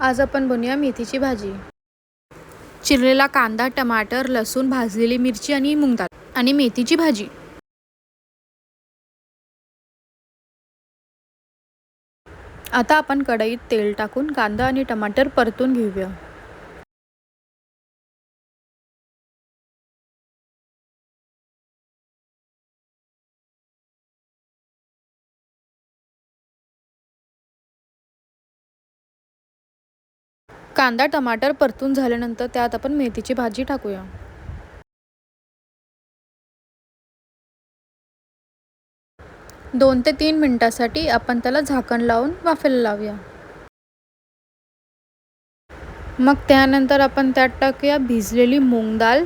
आज आपण बनवूया मेथीची भाजी. चिरलेला कांदा, टमाटर, लसूण, भाजलेली मिरची आणि मूग डाळ आणि मेथीची भाजी. आता आपण कढईत तेल टाकून कांदा आणि टमाटर परतून घेऊया. कांदा टमाटर परतून झाल्यानंतर त्यात आपण मेथीची भाजी टाकूया. दोन ते 3 मिनिटांसाठी आपण त्याला झाकण लावून वाफेला लावूया. मग त्यानंतर आपण त्यात टाकूया भिजलेली मूग डाळ,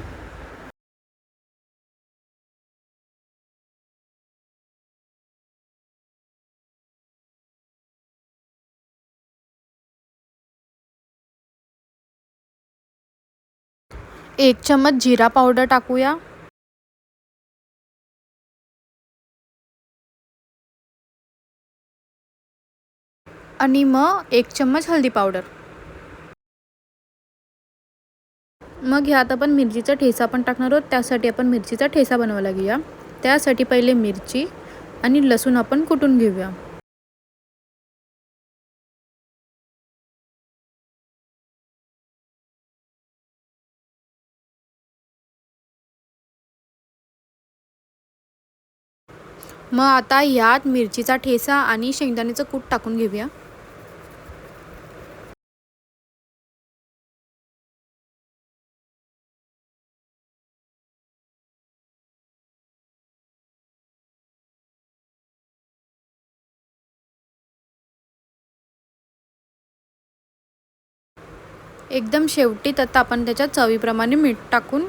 1 चम्मच जिरा पावडर टाकूया आणि मग 1 चम्मच हळदी पावडर. मग ह्यात आपण मिरचीचा ठेचा पण टाकणार आहोत. त्यासाठी आपण मिरचीचा ठेचा बनवायला घेऊया. त्यासाठी पहिले मिरची आणि लसूण आपण कुटून घेऊया. मग आता ह्यात मिरचीचा ठेचा आणि शेंगदाण्याचं कूट टाकून घेऊया. एकदम शेवटी त्यात आपण त्याच्या चवीप्रमाणे मीठ टाकून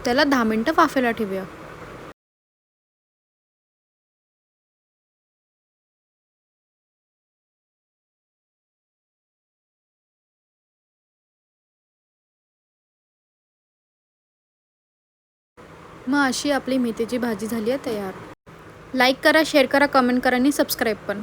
त्याला 10 मिनिटं वाफेला ठेवूया. मग अशी आपली मेथीची भाजी झाली आहे तयार. लाईक करा, शेअर करा, कमेंट करा आणि सबस्क्राईब पण.